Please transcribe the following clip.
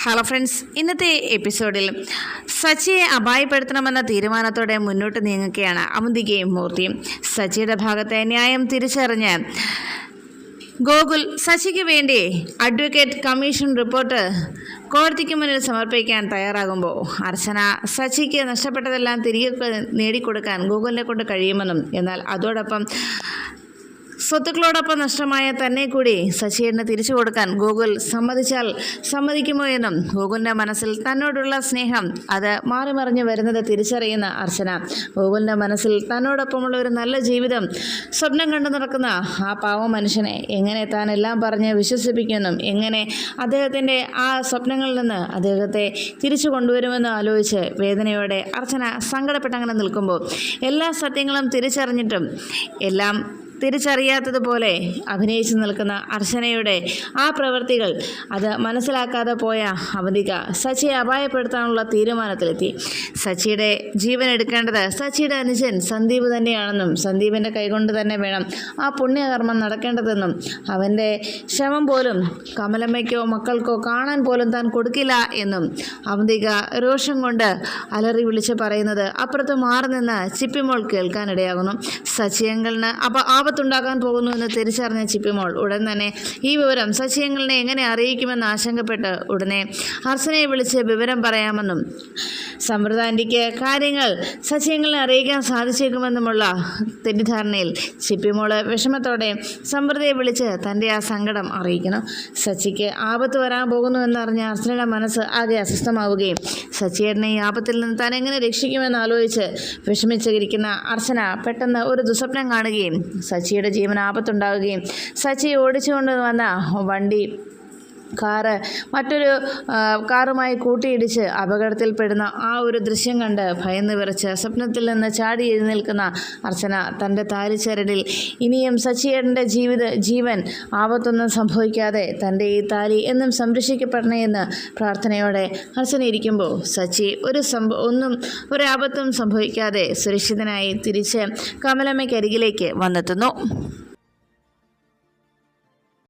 Hello friends, ഇന്നത്തെ എപ്പിസോഡിൽ സച്ചിയെ അപായപ്പെടുത്തണമെന്ന തീരുമാനത്തോടെ മുന്നോട്ട് നീങ്ങുകയാണ് അവന്തികയും മൂർത്തിയും. സച്ചിയുടെ ഭാഗത്തെ ന്യായം തിരിച്ചറിഞ്ഞ് ഗോകുൽ സച്ചിക്ക് വേണ്ടി അഡ്വക്കേറ്റ് കമ്മീഷൻ റിപ്പോർട്ട് കോടതിക്ക് മുന്നിൽ സമർപ്പിക്കാൻ തയ്യാറാകുമ്പോൾ അർച്ചന സച്ചിക്ക് നഷ്ടപ്പെട്ടതെല്ലാം തിരികെ നേടിക്കൊടുക്കാൻ ഗോകുലിനെ കൊണ്ട് കഴിയുമെന്നും, എന്നാൽ അതോടൊപ്പം സ്വത്തുക്കളോടൊപ്പം നഷ്ടമായ തന്നെ കൂടി സച്ചിയേട്ടന് തിരിച്ചു കൊടുക്കാൻ ഗോകുൽ സമ്മതിക്കുമോ എന്നും ഗോകുലിൻ്റെ മനസ്സിൽ തന്നോടുള്ള സ്നേഹം അത് മാറി മറിഞ്ഞു വരുന്നത് തിരിച്ചറിയുന്ന അർച്ചന ഗോകുലിൻ്റെ മനസ്സിൽ തന്നോടൊപ്പമുള്ള ഒരു നല്ല ജീവിതം സ്വപ്നം കണ്ടു നടക്കുന്ന ആ പാവം മനുഷ്യനെ എങ്ങനെ താൻ എല്ലാം പറഞ്ഞ് വിശ്വസിപ്പിക്കുമെന്നും എങ്ങനെ അദ്ദേഹത്തിൻ്റെ ആ സ്വപ്നങ്ങളിൽ നിന്ന് അദ്ദേഹത്തെ തിരിച്ചു കൊണ്ടുവരുമെന്നും ആലോചിച്ച് വേദനയോടെ അർച്ചന സങ്കടപ്പെട്ടങ്ങനെ നിൽക്കുമ്പോൾ എല്ലാ സത്യങ്ങളും തിരിച്ചറിഞ്ഞിട്ടും എല്ലാം തിരിച്ചറിയാത്തതുപോലെ അഭിനയിച്ചു നിൽക്കുന്ന അർച്ചനയുടെ ആ പ്രവൃത്തികൾ അത് മനസ്സിലാക്കാതെ പോയ അവന്തിക സച്ചിയെ അപായപ്പെടുത്താനുള്ള തീരുമാനത്തിലെത്തി. സച്ചിയുടെ ജീവൻ എടുക്കേണ്ടത് സച്ചിയുടെ അനുജൻ സന്ദീപ് തന്നെയാണെന്നും സന്ദീപിൻ്റെ കൈകൊണ്ട് തന്നെ വേണം ആ പുണ്യകർമ്മം നടക്കേണ്ടതെന്നും അവൻ്റെ ശവം പോലും കമലമ്മയ്ക്കോ മക്കൾക്കോ കാണാൻ പോലും താൻ കൊടുക്കില്ല എന്നും അവന്തിക രോഷം കൊണ്ട് അലറി വിളിച്ച് പറയുന്നത് അപ്പുറത്ത് മാറി നിന്ന് ചിപ്പിമോൾ കേൾക്കാനിടയാകുന്നു. സച്ചിയങ്കലിന് ആപത്തുണ്ടാക്കാൻ പോകുന്നു എന്ന് തിരിച്ചറിഞ്ഞ ചിപ്പിമോൾ ഉടൻ തന്നെ ഈ വിവരം സച്ചിയങ്കലിനെ എങ്ങനെ അറിയിക്കുമെന്ന് ആശങ്കപ്പെട്ട് ഉടനെ അർച്ചനയെ വിളിച്ച് വിവരം പറയാമെന്നും സമൃദ്ധാൻ്റിക്ക് കാര്യങ്ങൾ സച്ചിയങ്കലിനെ അറിയിക്കാൻ സാധിച്ചേക്കുമെന്നുമുള്ള തെറ്റിദ്ധാരണയിൽ ചിപ്പിമോള് വിഷമത്തോടെ സമൃദ്ധയെ വിളിച്ച് തൻ്റെ ആ സങ്കടം അറിയിക്കുന്നു. സച്ചിക്ക് ആപത്ത് വരാൻ പോകുന്നു എന്നറിഞ്ഞ അർച്ചനയുടെ മനസ്സ് ആകെ അസ്വസ്ഥമാവുകയും സച്ചിയേട്ടനെ ഈ ആപത്തിൽ നിന്ന് താൻ എങ്ങനെ രക്ഷിക്കുമെന്ന് ആലോചിച്ച് വിഷമിച്ചിരിക്കുന്ന അർച്ചന പെട്ടെന്ന് ഒരു ദുസ്വപ്നം കാണുകയും സച്ചിയുടെ ജീവൻ ആപത്തുണ്ടാവുകയും സച്ചി ഓടിച്ചുകൊണ്ട് വന്ന കാറ് മറ്റൊരു കാറുമായി കൂട്ടിയിടിച്ച് അപകടത്തിൽപ്പെടുന്ന ആ ഒരു ദൃശ്യം കണ്ട് ഭയന്ന് വിറച്ച് സ്വപ്നത്തിൽ നിന്ന് ചാടി എഴുന്നേൽക്കുന്ന അർച്ചന തൻ്റെ താലിച്ചരടിൽ ഇനിയും സച്ചിയേട്ടൻ്റെ ജീവൻ ആപത്തൊന്നും സംഭവിക്കാതെ തൻ്റെ ഈ താലി എന്നും സംരക്ഷിക്കപ്പെടണേ എന്ന് പ്രാർത്ഥനയോടെ അർച്ചന ഇരിക്കുമ്പോൾ സച്ചി ഒരാപത്തും സംഭവിക്കാതെ സുരക്ഷിതനായി തിരിച്ച് കമലമ്മയ്ക്കരികിലേക്ക് വന്നെത്തുന്നു.